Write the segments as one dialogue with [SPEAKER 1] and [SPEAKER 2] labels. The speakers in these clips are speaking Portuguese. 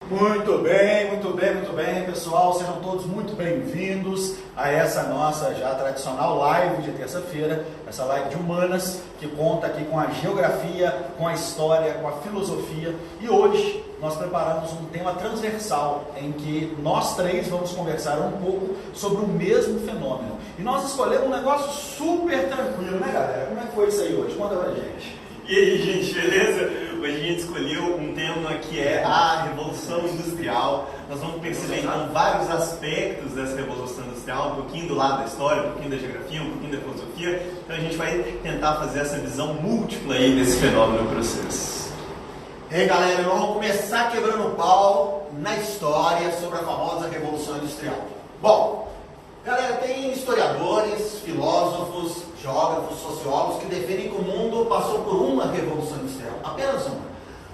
[SPEAKER 1] Muito bem, muito bem, muito bem, pessoal. Sejam todos muito bem-vindos a essa nossa já tradicional live de terça-feira, essa live de humanas que conta aqui com a geografia, com a história, com a filosofia. E hoje nós preparamos um tema transversal em que nós três vamos conversar um pouco sobre o mesmo fenômeno. E nós escolhemos um negócio super tranquilo, né, galera? Como é que foi isso aí hoje? Conta pra gente.
[SPEAKER 2] E aí, gente, beleza? Hoje a gente escolheu um tema que é a Revolução Industrial. Nós vamos perceber então vários aspectos dessa Revolução Industrial, um pouquinho do lado da história, um pouquinho da geografia, um pouquinho da filosofia. Então a gente vai tentar fazer essa visão múltipla aí desse fenômeno para vocês.
[SPEAKER 3] E aí, galera, nós vamos começar quebrando o pau na história sobre a famosa Revolução Industrial. Bom, galera, tem historiadores, filósofos, geógrafos, sociólogos que defendem que o mundo passou por uma revolução industrial, apenas uma,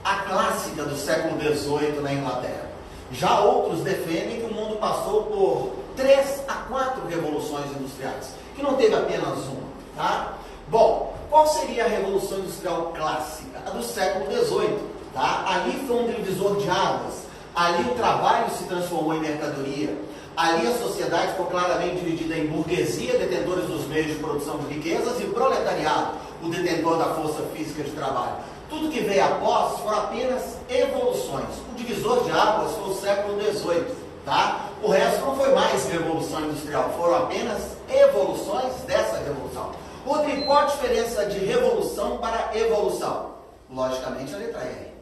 [SPEAKER 3] a clássica do século XVIII na Inglaterra. Já outros defendem que o mundo passou por 3 a 4 revoluções industriais, que não teve apenas uma, tá? Bom, qual seria a revolução industrial clássica? A do século XVIII, tá? Ali foi um divisor de águas, ali o trabalho se transformou em mercadoria. Ali a sociedade ficou claramente dividida em burguesia, detentores dos meios de produção de riquezas, e proletariado, o detentor da força física de trabalho. Tudo que veio após foram apenas evoluções. O divisor de águas foi o século XVIII, tá? O resto não foi mais revolução industrial, foram apenas evoluções dessa revolução. Rodrigo, qual a diferença de revolução para evolução? Logicamente a letra R.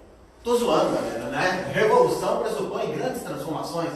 [SPEAKER 3] Tô zoando, galera, né? Revolução pressupõe grandes transformações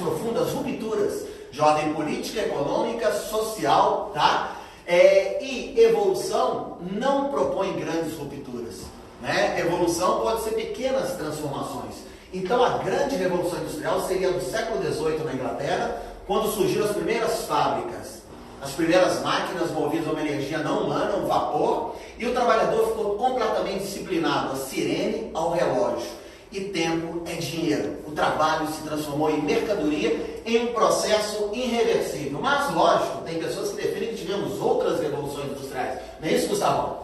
[SPEAKER 3] profundas, rupturas de ordem política, econômica, social, tá? E evolução não propõe grandes rupturas, né? Evolução pode ser pequenas transformações. Então a grande revolução industrial seria do século XVIII na Inglaterra, quando surgiram as primeiras fábricas, as primeiras máquinas movidas a uma energia não humana, o vapor, e o trabalhador ficou completamente disciplinado, a sirene ao relógio. E tempo é dinheiro. O trabalho se transformou em mercadoria, em um processo irreversível. Mas, lógico, tem pessoas que defendem que tivemos outras revoluções industriais. Não é isso, Gustavo?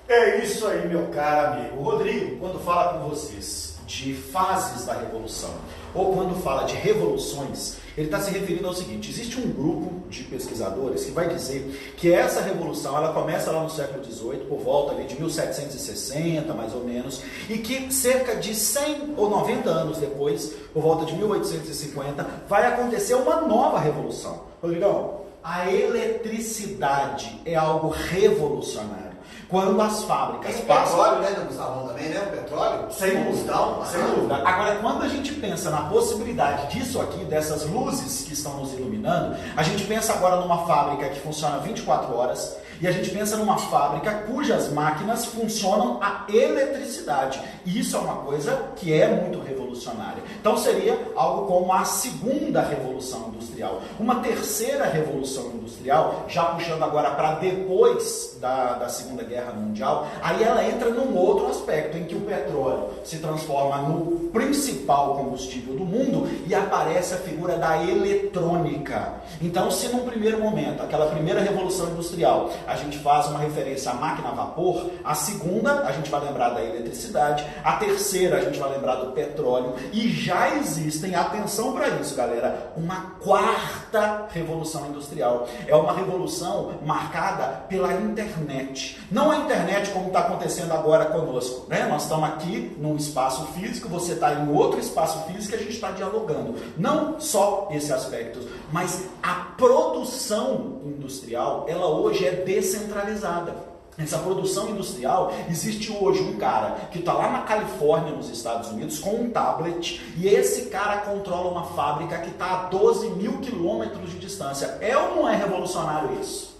[SPEAKER 1] É isso aí, meu caro amigo. O Rodrigo, quando fala com vocês de fases da revolução, ou quando fala de revoluções, ele está se referindo ao seguinte: existe um grupo de pesquisadores que vai dizer que essa revolução ela começa lá no século XVIII, por volta ali de 1760, mais ou menos, e que cerca de 100 ou 90 anos depois, por volta de 1850, vai acontecer uma nova revolução. Rodrigão, a eletricidade é algo revolucionário. Quando as fábricas passam...
[SPEAKER 3] petróleo, né, Gustavo, também, né? O petróleo?
[SPEAKER 1] Sem dúvida, sem dúvida. Agora, quando a gente pensa na possibilidade disso aqui, dessas luzes que estão nos iluminando, a gente pensa agora numa fábrica que funciona 24 horas e a gente pensa numa fábrica cujas máquinas funcionam a eletricidade. E isso é uma coisa que é muito revolucionária. Então seria algo como a segunda revolução industrial. Uma terceira revolução industrial, já puxando agora para depois da Segunda Guerra Mundial, aí ela entra num outro aspecto, em que o petróleo se transforma no principal combustível do mundo e aparece a figura da eletrônica. Então, se num primeiro momento, aquela primeira revolução industrial, a gente faz uma referência à máquina a vapor, a segunda a gente vai lembrar da eletricidade, a terceira a gente vai lembrar do petróleo, e já existem, atenção para isso, galera, uma quarta revolução industrial. É uma revolução marcada pela internet. Não a internet como está acontecendo agora conosco, né? Nós estamos aqui num espaço físico, você está em outro espaço físico e a gente está dialogando. Não só esse aspecto, mas a produção industrial, ela hoje é descentralizada. Essa produção industrial, existe hoje um cara que está lá na Califórnia, nos Estados Unidos, com um tablet, e esse cara controla uma fábrica que está a 12 mil quilômetros de distância. É ou não é revolucionário isso?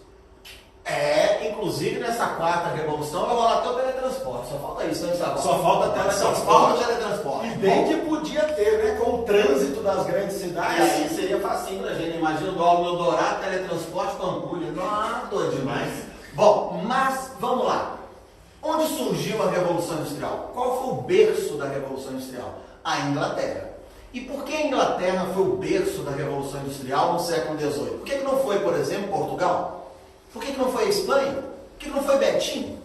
[SPEAKER 3] Inclusive nessa quarta revolução vai rolar até o teletransporte. Só falta isso, né, Gustavo?
[SPEAKER 1] Só falta teletransporte.
[SPEAKER 3] Só falta teletransporte.
[SPEAKER 1] E bem que podia ter, né? Com o trânsito das grandes cidades.
[SPEAKER 3] E aí seria facinho pra gente. Imagina o Aldo Dourado, teletransporte, Pampulha. Não, doido demais. Bom, mas vamos lá. Onde surgiu a Revolução Industrial? Qual foi o berço da Revolução Industrial? A Inglaterra. E por que a Inglaterra foi o berço da Revolução Industrial no século XVIII? Por que não foi, por exemplo, Portugal? Por que não foi a Espanha? Por que não foi Betim?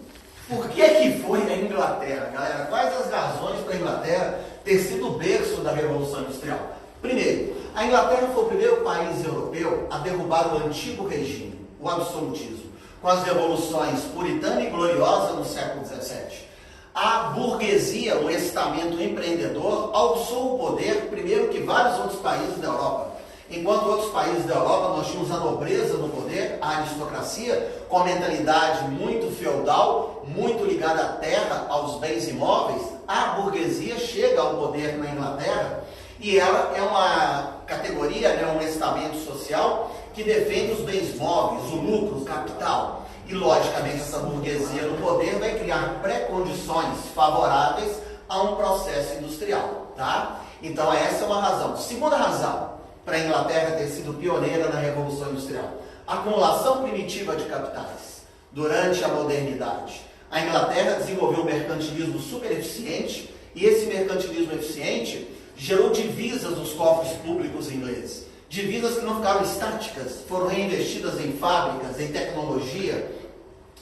[SPEAKER 3] Por que foi a Inglaterra, galera? Quais as razões para a Inglaterra ter sido o berço da Revolução Industrial? Primeiro, a Inglaterra foi o primeiro país europeu a derrubar o antigo regime, o absolutismo, com as revoluções puritana e gloriosa no século XVII. A burguesia, o estamento empreendedor, alçou o poder primeiro que vários outros países da Europa. Enquanto outros países da Europa nós tínhamos a nobreza no poder, a aristocracia, com a mentalidade muito feudal, muito ligada à terra, aos bens imóveis, a burguesia chega ao poder na Inglaterra e ela é uma categoria, um estamento social que defende os bens móveis, o lucro, o capital. E, logicamente, essa burguesia no poder vai criar pré-condições favoráveis a um processo industrial, tá? Então, essa é uma razão. Segunda razão para a Inglaterra ter sido pioneira na Revolução Industrial: acumulação primitiva de capitais. Durante a modernidade, a Inglaterra desenvolveu um mercantilismo super eficiente e esse mercantilismo eficiente gerou divisas nos cofres públicos ingleses. Divisas que não ficaram estáticas, foram reinvestidas em fábricas, em tecnologia,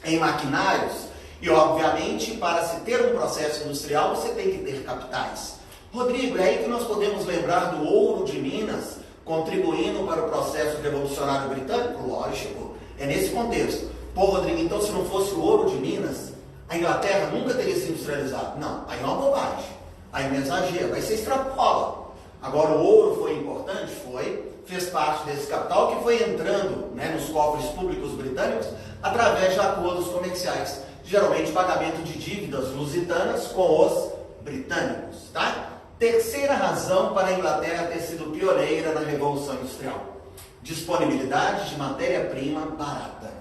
[SPEAKER 3] em maquinários. E, obviamente, para se ter um processo industrial, você tem que ter capitais. Rodrigo, é aí que nós podemos lembrar do ouro de Minas, contribuindo para o processo revolucionário britânico? Lógico, é nesse contexto. Pô, Rodrigo, então se não fosse o ouro de Minas, a Inglaterra nunca teria se industrializado. Não, aí é uma bobagem, aí é um exagero, aí você extrapola. Agora, o ouro foi importante? Foi, fez parte desse capital que foi entrando nos cofres públicos britânicos através de acordos comerciais, geralmente pagamento de dívidas lusitanas com os britânicos, tá? Terceira razão para a Inglaterra ter sido pioneira na Revolução Industrial: disponibilidade de matéria-prima barata.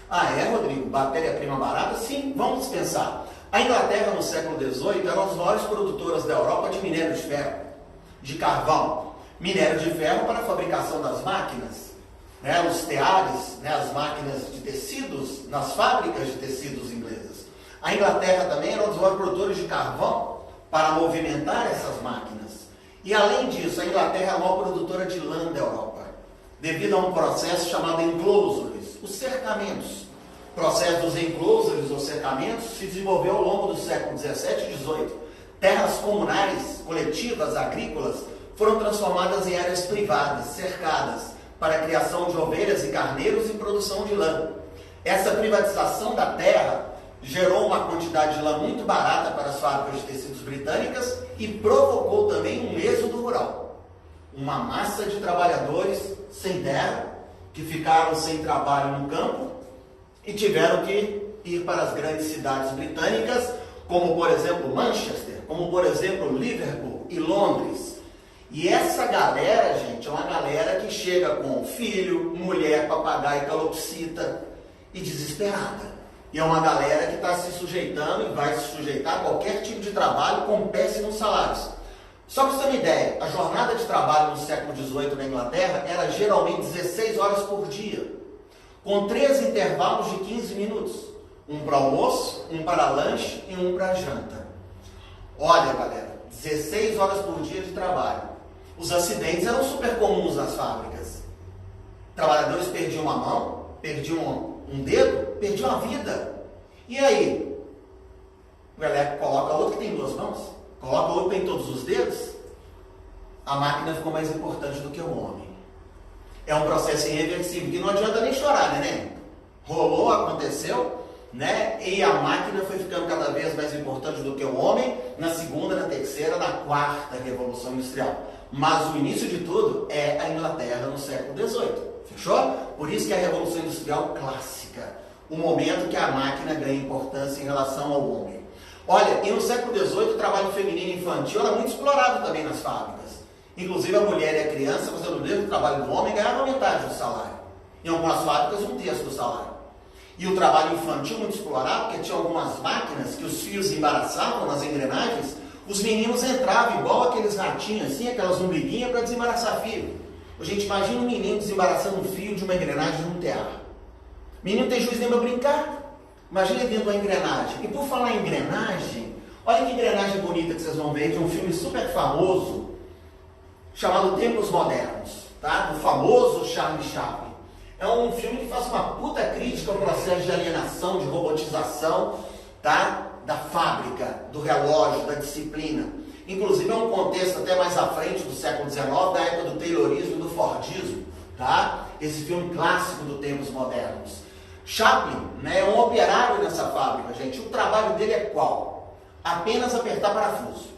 [SPEAKER 3] Ah, é, Rodrigo? Matéria-prima barata? Sim, vamos pensar. A Inglaterra, no século XVIII, era uma das maiores produtoras da Europa de minério de ferro, de carvão. Minério de ferro para a fabricação das máquinas, os teares, as máquinas de tecidos, nas fábricas de tecidos inglesas. A Inglaterra também era uma das maiores produtoras de carvão para movimentar essas máquinas. E, além disso, a Inglaterra é a maior produtora de lã da Europa, devido a um processo chamado enclosures, os cercamentos. O processo dos enclosures, ou cercamentos, se desenvolveu ao longo do século XVII e XVIII. Terras comunais, coletivas, agrícolas, foram transformadas em áreas privadas, cercadas, para a criação de ovelhas e carneiros e produção de lã. Essa privatização da terra gerou uma quantidade de lã muito barata para as fábricas de tecidos britânicas e provocou também um êxodo rural. Uma massa de trabalhadores sem terra, que ficaram sem trabalho no campo e tiveram que ir para as grandes cidades britânicas, como por exemplo Manchester, como por exemplo Liverpool e Londres. E essa galera, gente, é uma galera que chega com filho, mulher, papagaio, calopsita e desesperada. E é uma galera que está se sujeitando e vai se sujeitar a qualquer tipo de trabalho com péssimos salários. Só para você ter uma ideia, a jornada de trabalho no século XVIII na Inglaterra era geralmente 16 horas por dia, com 3 intervalos de 15 minutos. Um para almoço, um para lanche e um para janta. Olha, galera, 16 horas por dia de trabalho. Os acidentes eram super comuns nas fábricas. Trabalhadores perdiam uma mão, perdiam um dedo, perdiam a vida. E aí? O galera coloca outro que tem 2 mãos, coloca outro que tem todos os dedos. A máquina ficou mais importante do que o homem. É um processo irreversível que não adianta nem chorar, né? Rolou, aconteceu, e a máquina foi ficando cada vez mais importante do que o homem na segunda, na terceira, na quarta Revolução Industrial. Mas o início de tudo é a Inglaterra no século XVIII. Fechou? Por isso que é a Revolução Industrial clássica. O momento que a máquina ganha importância em relação ao homem. Olha, e no século XVIII o trabalho feminino infantil era muito explorado também nas fábricas. Inclusive a mulher e a criança, fazendo o mesmo trabalho do homem, ganhavam metade do salário. Em algumas fábricas, 1/3 do salário. E o trabalho infantil muito explorado, porque tinha algumas máquinas que os fios embaraçavam nas engrenagens, os meninos entravam igual aqueles ratinhos, assim, aquelas umbriguinhas para desembaraçar fio. A gente imagina um menino desembaraçando um fio de uma engrenagem num tear. Menino tem juiz nem para brincar. Imagina dentro de uma engrenagem. E por falar em engrenagem, olha que engrenagem bonita que vocês vão ver de um filme super famoso chamado Tempos Modernos, tá? Do famoso Charlie Chaplin. É um filme que faz uma puta crítica ao processo de alienação, de robotização, tá? Da fábrica, do relógio, da disciplina. Inclusive é um contexto até mais à frente do século XIX, da época do Taylorismo e do Fordismo, tá? Esse filme clássico dos tempos modernos. Chaplin, né, é um operário nessa fábrica, gente. O trabalho dele é qual? Apenas apertar parafuso.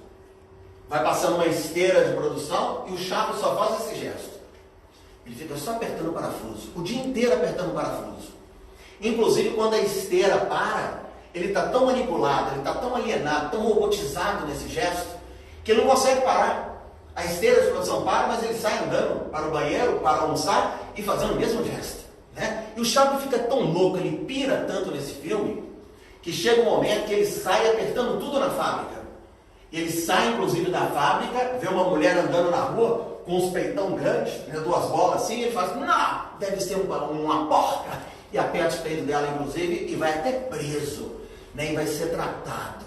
[SPEAKER 3] Vai passando uma esteira de produção e o Chaplin só faz esse gesto. Ele fica só apertando o parafuso, o dia inteiro apertando o parafuso. Inclusive quando a esteira para, ele está tão manipulado, ele está tão alienado, tão robotizado nesse gesto, que ele não consegue parar. A esteira de produção para, mas ele sai andando para o banheiro, para almoçar e fazendo o mesmo gesto, né? E o Chaplin fica tão louco, ele pira tanto nesse filme, que chega um momento que ele sai apertando tudo na fábrica. Ele sai, inclusive, da fábrica, vê uma mulher andando na rua com uns peitão grandes, né, 2 bolas assim, e ele fala, não, deve ser uma porca, e aperta o peito dela, inclusive, e vai até preso, né, e vai ser tratado.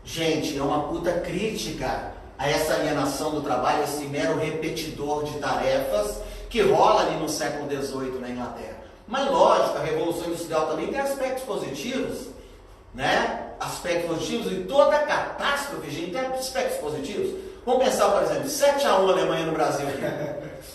[SPEAKER 3] Gente, é uma puta crítica a essa alienação do trabalho, esse mero repetidor de tarefas que rola ali no século XVIII na Inglaterra. Mas lógico, a Revolução Industrial também tem aspectos positivos, né? Aspectos positivos, e toda catástrofe, gente, tem aspectos positivos. Vamos pensar, por exemplo, 7-1 Alemanha no Brasil.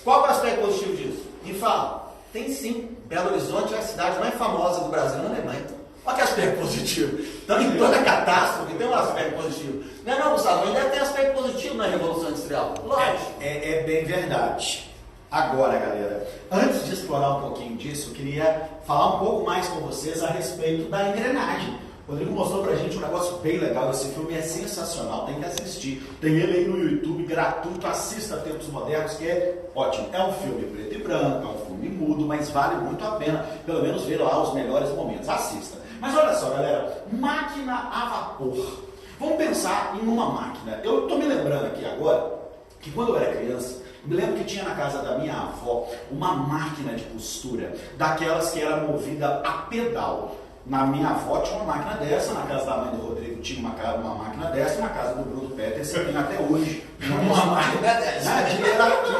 [SPEAKER 3] Qual é o aspecto positivo disso? Me fala. Tem sim. Belo Horizonte é a cidade mais famosa do Brasil na Alemanha. Olha que aspecto positivo. Então, em toda catástrofe tem um aspecto positivo. Não, Gustavo, ainda tem aspecto positivo na Revolução Industrial. Lógico.
[SPEAKER 1] É bem verdade. Agora, galera, antes de explorar um pouquinho disso, eu queria falar um pouco mais com vocês a respeito da engrenagem. O Rodrigo mostrou pra gente um negócio bem legal. Esse filme é sensacional, tem que assistir. Tem ele aí no YouTube, gratuito. Assista Tempos Modernos, que é ótimo. É um filme preto e branco, é um filme mudo, mas vale muito a pena, pelo menos, ver lá os melhores momentos. Assista. Mas olha só, galera, máquina a vapor. Vamos pensar em uma máquina. Eu tô me lembrando aqui agora que quando eu era criança, me lembro que tinha na casa da minha avó uma máquina de costura, daquelas que era movida a pedal. Na minha avó tinha uma máquina dessa, na casa da mãe do Rodrigo tinha uma máquina dessa, na casa do Bruno Peterson tem até hoje uma máquina dessa.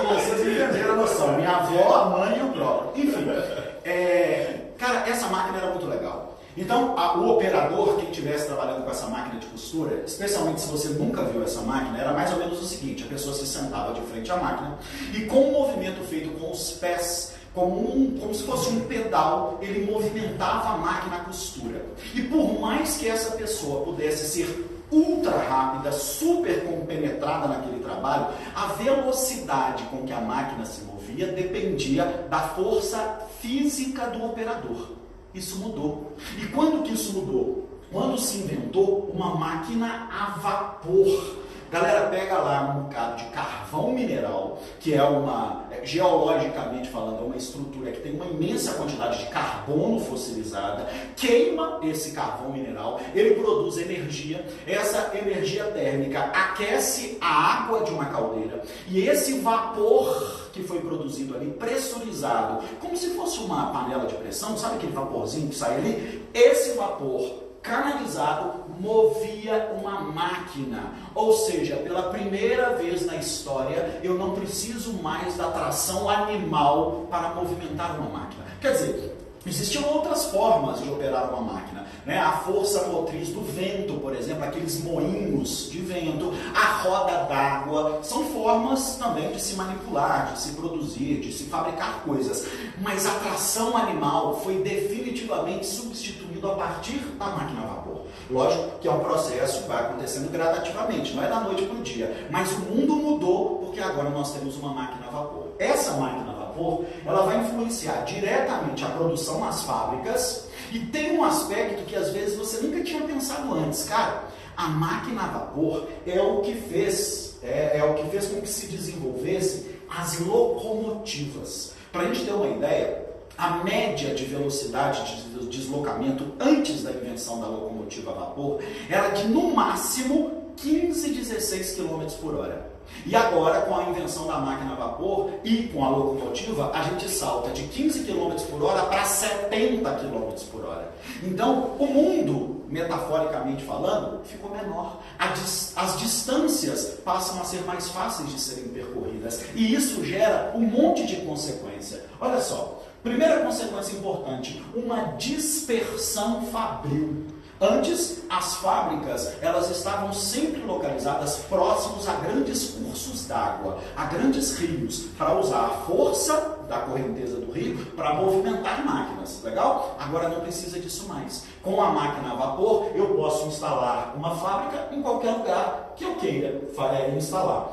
[SPEAKER 1] Vocês entenderam a noção. Minha avó, a mãe e o próprio. Enfim, cara, essa máquina era muito legal. Então, o operador, quem estivesse trabalhando com essa máquina de costura, especialmente se você nunca viu essa máquina, era mais ou menos o seguinte: a pessoa se sentava de frente à máquina e com um movimento feito com os pés, como se fosse um pedal, ele movimentava a máquina a costura. E por mais que essa pessoa pudesse ser ultra rápida, super compenetrada naquele trabalho, a velocidade com que a máquina se movia dependia da força física do operador. Isso mudou. E quando que isso mudou? Quando se inventou uma máquina a vapor. Galera, pega lá um bocado de carvão mineral, que é geologicamente falando, é uma estrutura que tem uma imensa quantidade de carbono fossilizada, queima esse carvão mineral, ele produz energia, essa energia térmica aquece a água de uma caldeira, e esse vapor que foi produzido ali, pressurizado, como se fosse uma panela de pressão, sabe aquele vaporzinho que sai ali? Esse vapor canalizado movia uma máquina, ou seja, pela primeira vez na história eu não preciso mais da tração animal para movimentar uma máquina. Quer dizer, existiam outras formas de operar uma máquina, né? A força motriz do vento, por exemplo, aqueles moinhos de vento, a roda d'água, são formas também de se manipular, de se produzir, de se fabricar coisas. Mas a tração animal foi definitivamente substituída a partir da máquina a vapor. Lógico que é um processo que vai acontecendo gradativamente, não é da noite para o dia, mas o mundo mudou porque agora nós temos uma máquina a vapor. Essa máquina a vapor, ela vai influenciar diretamente a produção nas fábricas e tem um aspecto que às vezes você nunca tinha pensado antes. Cara, a máquina a vapor é o que fez com que se desenvolvesse as locomotivas. Para a gente ter uma ideia, a média de velocidade de deslocamento antes da invenção da locomotiva a vapor era de, no máximo, 15, 16 km por hora. E agora, com a invenção da máquina a vapor e com a locomotiva, a gente salta de 15 km por hora para 70 km por hora. Então, o mundo, metaforicamente falando, ficou menor. As distâncias passam a ser mais fáceis de serem percorridas. E isso gera um monte de consequência. Olha só, Primeira consequência importante, uma dispersão fabril. Antes, as fábricas, elas estavam sempre localizadas próximos a grandes cursos d'água, a grandes rios, para usar a força da correnteza do rio para movimentar máquinas, legal? Agora não precisa disso mais. Com a máquina a vapor, eu posso instalar uma fábrica em qualquer lugar que eu queira instalar.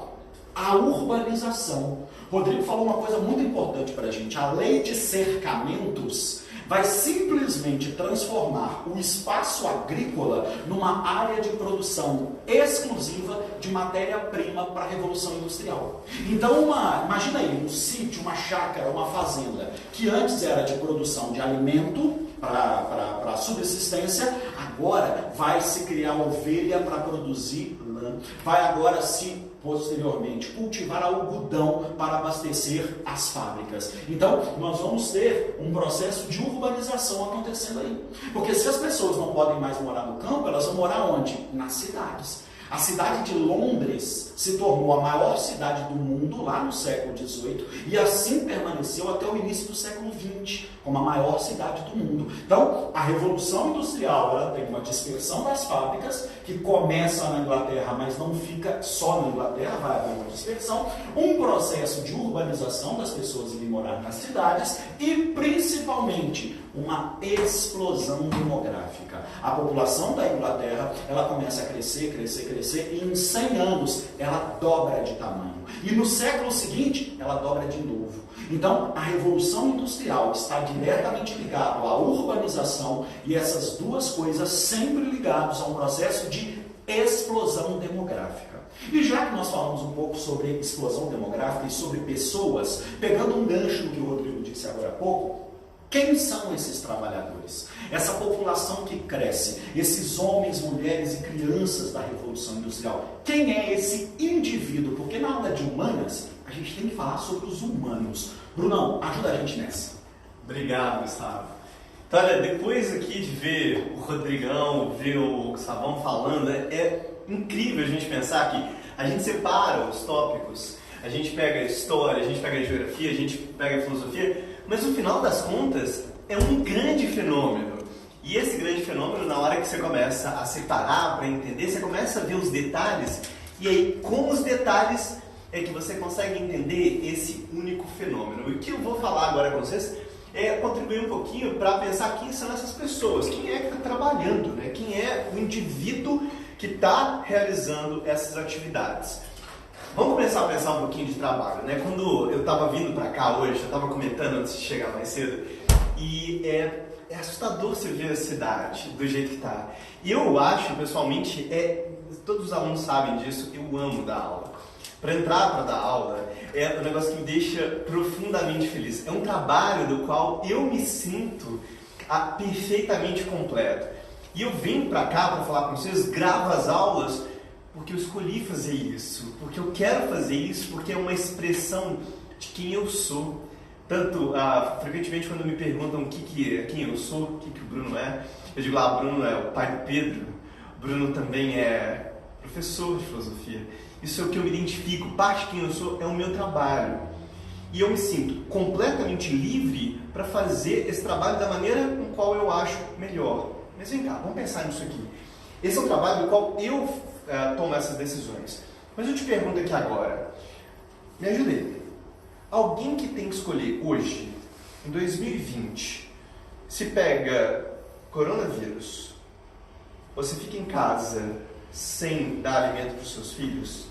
[SPEAKER 1] A urbanização. Rodrigo falou uma coisa muito importante para a gente. A lei de cercamentos vai simplesmente transformar o espaço agrícola numa área de produção exclusiva de matéria-prima para a Revolução Industrial. Então, imagina aí, um sítio, uma chácara, uma fazenda, que antes era de produção de alimento para subsistência, agora vai se criar ovelha para produzir lã, vai agora se posteriormente cultivar algodão para abastecer as fábricas. Então, nós vamos ter um processo de urbanização acontecendo aí. Porque se as pessoas não podem mais morar no campo, elas vão morar onde? Nas cidades. A cidade de Londres se tornou a maior cidade do mundo lá no século XVIII e assim permaneceu até o início do século XX, como a maior cidade do mundo. Então, a Revolução Industrial ela tem uma dispersão das fábricas que começa na Inglaterra, mas não fica só na Inglaterra, vai haver uma dispersão, um processo de urbanização das pessoas irem morar nas cidades e, principalmente, uma explosão demográfica. A população da Inglaterra, ela começa a crescer, e em 100 anos ela dobra de tamanho. E no século seguinte, ela dobra de novo. Então, a Revolução Industrial está diretamente ligada à urbanização e essas duas coisas sempre ligadas a um processo de explosão demográfica. E já que nós falamos um pouco sobre explosão demográfica e sobre pessoas, pegando um gancho do que o Rodrigo disse agora há pouco, quem são esses trabalhadores? Essa população que cresce, esses homens, mulheres e crianças da Revolução Industrial. Quem é esse indivíduo? Porque na aula de humanas, a gente tem que falar sobre os humanos. Brunão, ajuda a gente nessa.
[SPEAKER 2] Obrigado, Gustavo. Então, olha, depois aqui de ver o Rodrigão, ver o Gustavão falando, é incrível a gente pensar que a gente separa os tópicos, a gente pega a história, a gente pega a geografia, a gente pega a filosofia, mas no final das contas é um grande fenômeno. E esse grande fenômeno, na hora que você começa a separar para entender, você começa a ver os detalhes, e aí com os detalhes é que você consegue entender esse único fenômeno. E o que eu vou falar agora com vocês é contribuir um pouquinho para pensar quem são essas pessoas, quem é que está trabalhando, né? Quem é o indivíduo que está realizando essas atividades. Vamos começar a pensar um pouquinho de trabalho, né? Quando eu estava vindo para cá hoje, eu estava comentando antes de chegar mais cedo, e é assustador você ver a cidade do jeito que está. E eu acho, pessoalmente, todos os alunos sabem disso, eu amo dar aula. Para entrar para dar aula é um negócio que me deixa profundamente feliz. É um trabalho do qual eu me sinto perfeitamente completo. E eu venho para cá para falar com vocês, gravo as aulas, porque eu escolhi fazer isso, porque eu quero fazer isso, porque é uma expressão de quem eu sou. Tanto, frequentemente, quando me perguntam quem eu sou, o que o Bruno é, eu digo lá, Bruno é o pai do Pedro, Bruno também é professor de filosofia. Isso é o que eu me identifico, parte de quem eu sou é o meu trabalho. E eu me sinto completamente livre para fazer esse trabalho da maneira com qual eu acho melhor. Mas vem cá, vamos pensar nisso aqui. Esse é um trabalho no qual eu tomo essas decisões. Mas eu te pergunto aqui agora, me ajuda aí. Alguém que tem que escolher hoje, em 2020, se pega coronavírus, você fica em casa sem dar alimento para os seus filhos,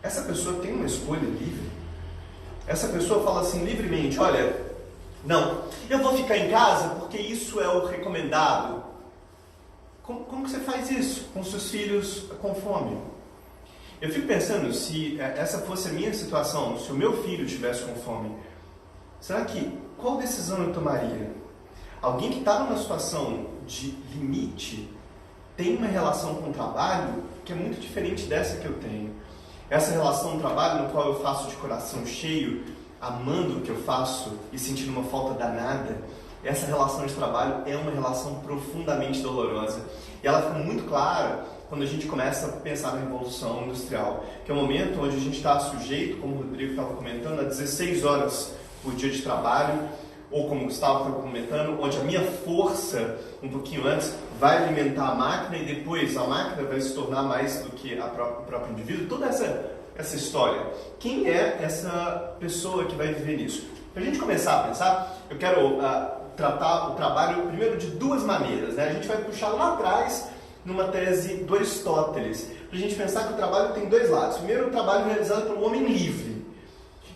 [SPEAKER 2] essa pessoa tem uma escolha livre? Essa pessoa fala assim livremente, olha, não, eu vou ficar em casa porque isso é o recomendado. Como que você faz isso com seus filhos com fome? Eu fico pensando, se essa fosse a minha situação, se o meu filho estivesse com fome, será que, qual decisão eu tomaria? Alguém que está numa situação de limite tem uma relação com o trabalho que é muito diferente dessa que eu tenho. Essa relação no trabalho no qual eu faço de coração cheio, amando o que eu faço e sentindo uma falta danada, essa relação de trabalho é uma relação profundamente dolorosa. E ela fica muito clara quando a gente começa a pensar na Revolução Industrial, que é o momento onde a gente está sujeito, como o Rodrigo estava comentando, a 16 horas por dia de trabalho, ou como o Gustavo está comentando, onde a minha força, um pouquinho antes, vai alimentar a máquina e depois a máquina vai se tornar mais do que o próprio indivíduo. Toda essa história. Quem é essa pessoa que vai viver nisso? Para a gente começar a pensar, eu quero tratar o trabalho primeiro de duas maneiras, né? A gente vai puxar lá atrás numa tese do Aristóteles, para a gente pensar que o trabalho tem dois lados. Primeiro, o trabalho realizado pelo homem livre,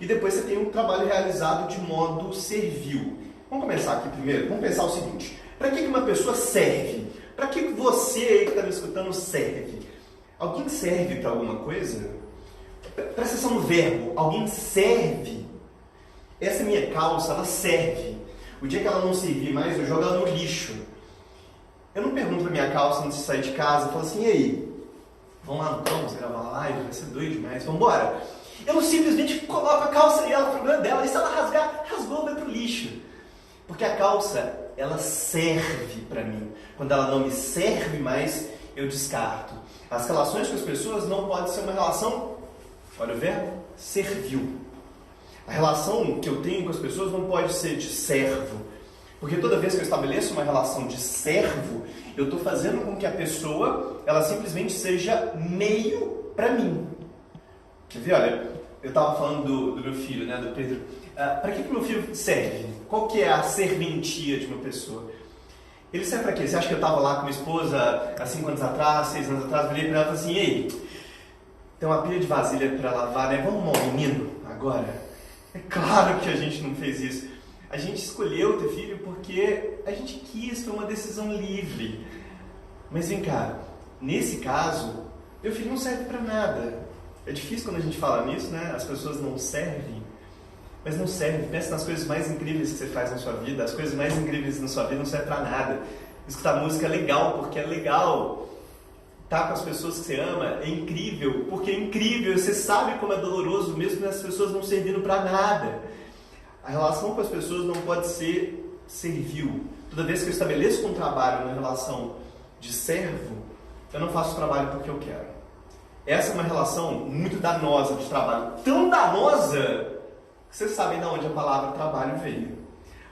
[SPEAKER 2] e depois você tem um trabalho realizado de modo servil. Vamos começar aqui primeiro, vamos pensar o seguinte: para que uma pessoa serve? Para que você aí que está me escutando serve? Alguém serve para alguma coisa? Presta atenção no verbo, alguém serve. Essa minha calça, ela serve. O dia que ela não servir mais, eu jogo ela no lixo. Eu não pergunto pra minha calça antes de sair de casa, eu falo assim: e aí? Vamos lá no campo, gravar uma live, vai ser doido demais, vamos embora. Eu não simplesmente coloco a calça e ela, o problema dela, e se ela rasgar, rasgou, vai pro lixo. Porque a calça, ela serve pra mim. Quando ela não me serve mais, eu descarto. As relações com as pessoas não pode ser uma relação, olha o verbo, servil. A relação que eu tenho com as pessoas não pode ser de servo. Porque toda vez que eu estabeleço uma relação de servo, eu estou fazendo com que a pessoa, ela simplesmente seja meio para mim. Quer ver? Olha, eu estava falando do meu filho, né, do Pedro. Para que o meu filho serve? Qual que é a serventia de uma pessoa? Ele serve para quê? Você acha que eu estava lá com minha esposa há 5 anos atrás, 6 anos atrás, virei para ela e falei assim: ei, tem uma pilha de vasilha para lavar, né? Vamos arrumar um menino agora? É claro que a gente não fez isso. A gente escolheu ter filho porque a gente quis, foi uma decisão livre. Mas vem cá, nesse caso, meu filho não serve para nada. É difícil quando a gente fala nisso, né? As pessoas não servem, mas não servem. Pensa nas coisas mais incríveis que você faz na sua vida. As coisas mais incríveis na sua vida não servem para nada. Escutar música é legal, porque é legal. Estar com as pessoas que você ama é incrível, porque é incrível. Você sabe como é doloroso mesmo as pessoas não servindo para nada. A relação com as pessoas não pode ser servil. Toda vez que eu estabeleço um trabalho na relação de servo, eu não faço o trabalho porque eu quero. Essa é uma relação muito danosa de trabalho. Tão danosa que vocês sabem de onde a palavra trabalho veio.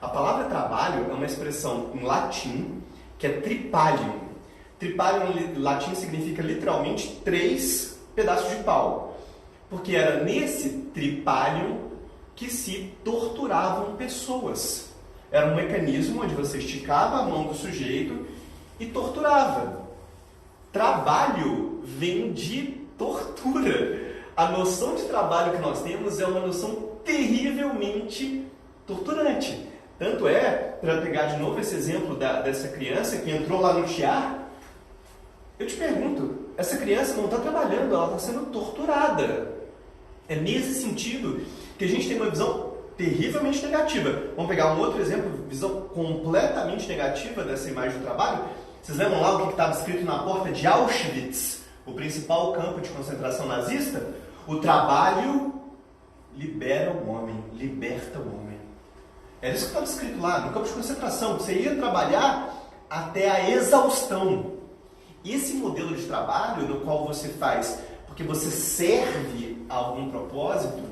[SPEAKER 2] A palavra trabalho é uma expressão em latim que é tripalium. Tripalium em latim significa literalmente 3 pedaços de pau. Porque era nesse tripalium que se torturavam pessoas. Era um mecanismo onde você esticava a mão do sujeito e torturava. Trabalho vem de tortura. A noção de trabalho que nós temos é uma noção terrivelmente torturante. Tanto é, para pegar de novo esse exemplo dessa criança que entrou lá no tear, eu te pergunto, essa criança não está trabalhando, ela está sendo torturada. É nesse sentido que a gente tem uma visão terrivelmente negativa. Vamos pegar um outro exemplo, visão completamente negativa dessa imagem do trabalho. Vocês lembram lá o que estava escrito na porta de Auschwitz, o principal campo de concentração nazista? O trabalho libera o homem, liberta o homem. Era isso que estava escrito lá, no campo de concentração. Você ia trabalhar até a exaustão. Esse modelo de trabalho no qual você faz porque você serve a algum propósito,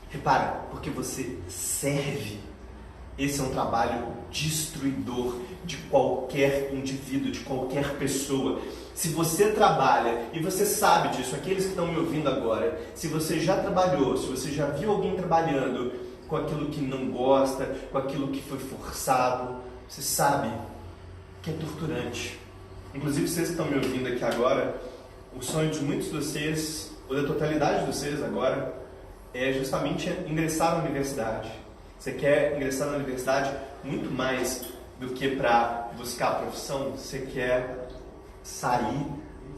[SPEAKER 2] repara, porque você serve. Esse é um trabalho destruidor de qualquer indivíduo, de qualquer pessoa. Se você trabalha, e você sabe disso, aqueles que estão me ouvindo agora, se você já trabalhou, se você já viu alguém trabalhando com aquilo que não gosta, com aquilo que foi forçado, você sabe que é torturante. Inclusive, vocês que estão me ouvindo aqui agora, o sonho de muitos de vocês, ou da totalidade de vocês agora, é justamente ingressar na universidade. Você quer ingressar na universidade muito mais do que para buscar a profissão, você quer sair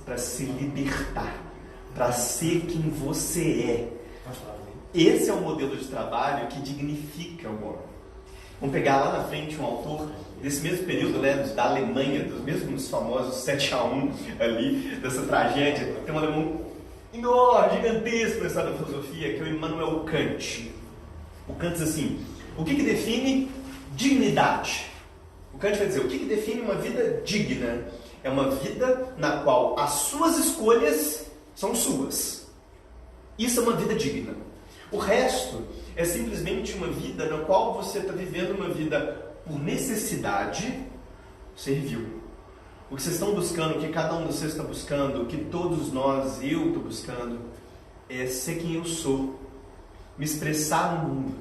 [SPEAKER 2] para se libertar, para ser quem você é. Esse é o modelo de trabalho que dignifica o homem. Vamos pegar lá na frente um autor desse mesmo período, né, da Alemanha, dos mesmos famosos 7-1 ali, dessa tragédia. Tem um alemão enorme, gigantesco na história da filosofia, que é o Immanuel Kant. O Kant diz assim: o que define dignidade? O Kant vai dizer, o que define uma vida digna? É uma vida na qual as suas escolhas são suas. Isso é uma vida digna. O resto é simplesmente uma vida na qual você está vivendo uma vida por necessidade servil. O que vocês estão buscando, o que cada um de vocês está buscando, o que todos nós, eu estou buscando, é ser quem eu sou, me expressar no mundo.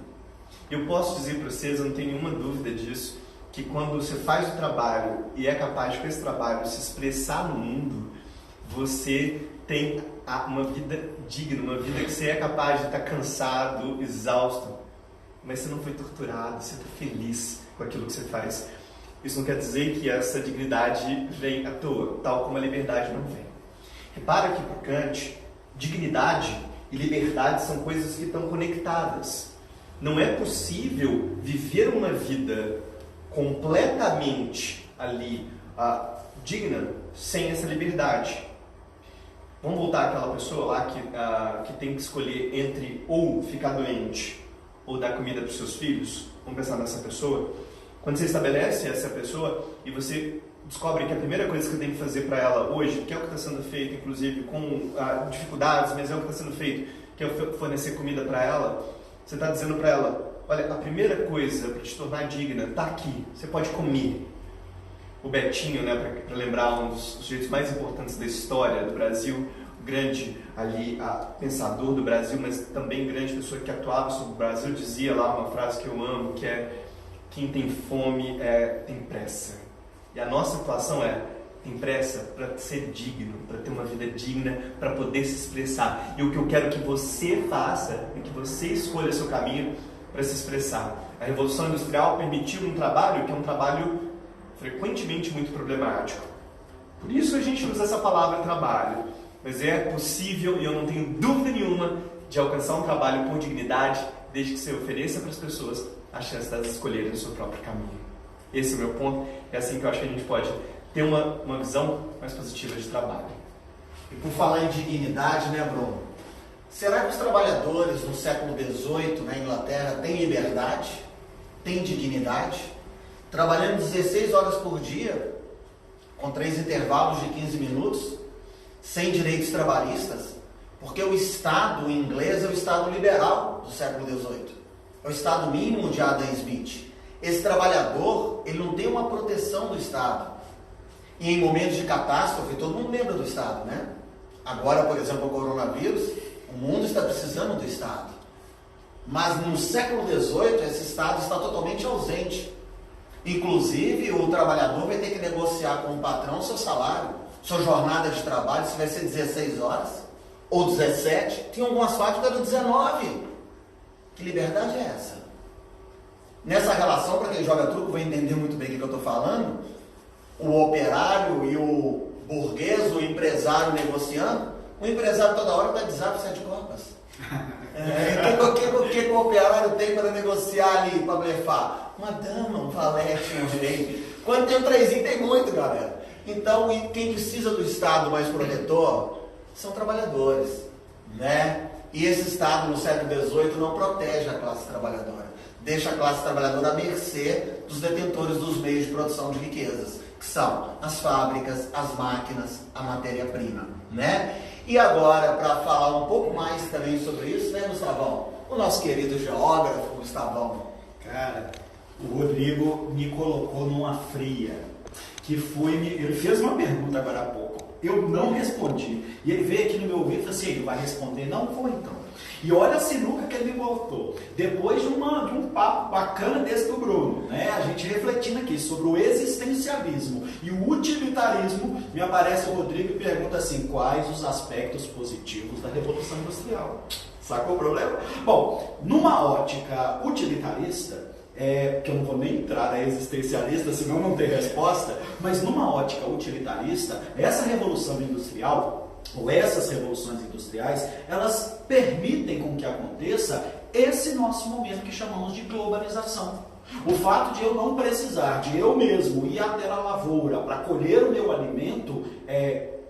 [SPEAKER 2] Eu posso dizer para vocês, eu não tenho nenhuma dúvida disso, que quando você faz o trabalho e é capaz com esse trabalho se expressar no mundo, você tem uma vida digna, uma vida que você é capaz de estar cansado, exausto, mas você não foi torturado, você está feliz com aquilo que você faz. Isso não quer dizer que essa dignidade vem à toa, tal como a liberdade não vem. Repara que para Kant, dignidade e liberdade são coisas que estão conectadas. Não é possível viver uma vida completamente ali digna sem essa liberdade. Vamos voltar àquela pessoa lá que tem que escolher entre ou ficar doente ou dar comida para os seus filhos. Vamos pensar nessa pessoa. Quando você estabelece essa pessoa e você descobre que a primeira coisa que você tem que fazer para ela hoje, que é o que está sendo feito, inclusive com dificuldades, mas é o que está sendo feito, que é fornecer comida para ela, você está dizendo para ela, olha, a primeira coisa para te tornar digna está aqui, você pode comer. O Betinho, né, para lembrar um dos sujeitos mais importantes da história do Brasil, o grande pensador do Brasil, mas também grande pessoa que atuava sobre o Brasil, dizia lá uma frase que eu amo, que é: quem tem fome tem pressa. E a nossa situação tem pressa para ser digno, para ter uma vida digna, para poder se expressar. E o que eu quero que você faça é que você escolha seu caminho para se expressar. A Revolução Industrial permitiu um trabalho que é um trabalho frequentemente muito problemático. Por isso a gente usa essa palavra trabalho. Mas é possível, e eu não tenho dúvida nenhuma, de alcançar um trabalho com dignidade, desde que você ofereça para as pessoas a chance de elas escolherem o seu próprio caminho. Esse é o meu ponto. É assim que eu acho que a gente pode ter uma visão mais positiva de trabalho.
[SPEAKER 3] E por falar em dignidade, né, Bruno? Será que os trabalhadores no século XVIII, na Inglaterra, têm liberdade? Têm dignidade? Trabalhando 16 horas por dia, com 3 intervalos de 15 minutos, sem direitos trabalhistas? Porque o Estado inglês é o Estado liberal do século XVIII. É o Estado mínimo de Adam Smith. Esse trabalhador, ele não tem uma proteção do Estado. E em momentos de catástrofe, todo mundo lembra do Estado, né? Agora, por exemplo, o coronavírus, o mundo está precisando do Estado. Mas no século XVIII, esse Estado está totalmente ausente. Inclusive, o trabalhador vai ter que negociar com o patrão seu salário, sua jornada de trabalho, se vai ser 16 horas ou 17. Tem algumas fábricas de 19. Que liberdade é essa? Nessa relação, para quem joga truco vai entender muito bem o que eu estou falando, o operário e o burguês, o empresário negociando, o empresário toda hora está de zap 7 copas. Então, o que o operário tem para negociar ali, para blefar? Uma dama, um valete, um rei. Quando tem um trezinho, tem muito, galera. Então, quem precisa do Estado mais protetor são trabalhadores, né? E esse Estado no século XVIII não protege a classe trabalhadora. Deixa a classe trabalhadora à mercê dos detentores dos meios de produção de riquezas, que são as fábricas, as máquinas, a matéria-prima, né? E agora, para falar um pouco mais também sobre isso, né, Gustavão? O nosso querido geógrafo, Gustavão.
[SPEAKER 1] Cara, o Rodrigo me colocou numa fria, que foi... Ele fez uma pergunta agora há pouco, eu não respondi. E ele veio aqui no meu ouvido e falou assim, ele vai responder? Não vou então. E olha a sinuca que ele me botou. Depois de um papo bacana desse do Bruno, né? A gente refletindo aqui sobre o existencialismo e o utilitarismo, me aparece o Rodrigo e pergunta assim, quais os aspectos positivos da Revolução Industrial? Sacou o problema? Bom, numa ótica utilitarista, que eu não vou nem entrar na existencialista, senão não tem resposta, mas numa ótica utilitarista, essa Revolução Industrial, ou essas revoluções industriais, elas permitem com que aconteça esse nosso momento que chamamos de globalização. O fato de eu não precisar de eu mesmo ir até a lavoura para colher o meu alimento,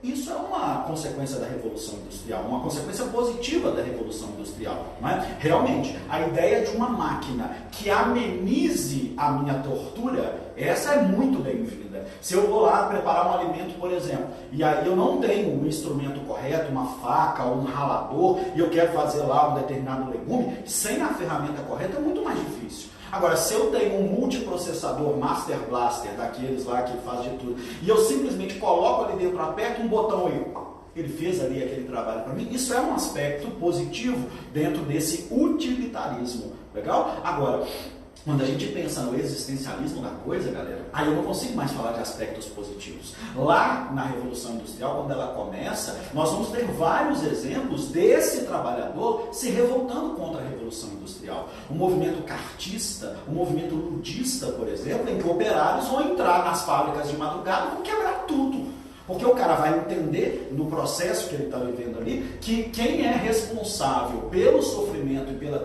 [SPEAKER 1] isso é uma consequência da Revolução Industrial, uma consequência positiva da Revolução Industrial. Não é? Realmente, a ideia de uma máquina que amenize a minha tortura essa é muito bem-vinda. Se eu vou lá preparar um alimento, por exemplo, e aí eu não tenho um instrumento correto, uma faca ou um ralador, e eu quero fazer lá um determinado legume, sem a ferramenta correta é muito mais difícil. Agora, se eu tenho um multiprocessador Master Blaster, daqueles lá que faz de tudo, e eu simplesmente coloco ali dentro, aperto um botão e ele fez ali aquele trabalho para mim, isso é um aspecto positivo dentro desse utilitarismo. Legal? Agora, quando a gente pensa no existencialismo da coisa, galera, aí eu não consigo mais falar de aspectos positivos. Lá na Revolução Industrial, quando ela começa, nós vamos ter vários exemplos desse trabalhador se revoltando contra a Revolução Industrial. O movimento cartista, o movimento ludista, por exemplo, em que operários vão entrar nas fábricas de madrugada e vão quebrar tudo. Porque o cara vai entender, no processo que ele está vivendo ali, que quem é responsável pelo sofrimento e pela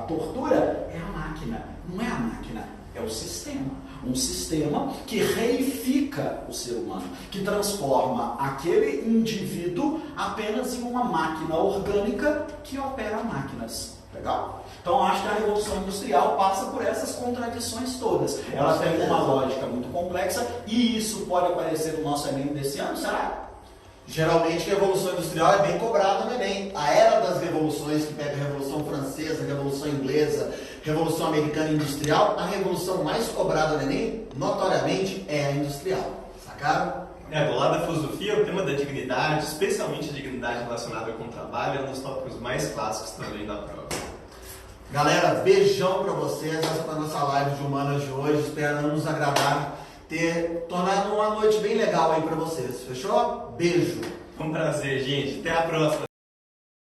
[SPEAKER 1] tortura é a máquina. Não é a máquina, é o sistema. Um sistema que reifica o ser humano, que transforma aquele indivíduo apenas em uma máquina orgânica que opera máquinas. Legal? Então, acho que a Revolução Industrial passa por essas contradições todas. Ela tem uma lógica muito complexa e isso pode aparecer no nosso Enem desse ano, será?
[SPEAKER 3] Geralmente, a Revolução Industrial é bem cobrada no Enem. A era das revoluções, que pega a Revolução Francesa, a Revolução Inglesa, Revolução Americana Industrial, a revolução mais cobrada no Enem, notoriamente, é a industrial. Sacaram?
[SPEAKER 2] Do lado da filosofia, o tema da dignidade, especialmente a dignidade relacionada com o trabalho, é um dos tópicos mais clássicos também da prova.
[SPEAKER 3] Galera, beijão pra vocês. Essa foi a nossa live de Humanas de hoje. Esperamos nos agradar, ter tornado uma noite bem legal aí pra vocês. Fechou? Beijo!
[SPEAKER 2] Foi um prazer, gente. Até a próxima.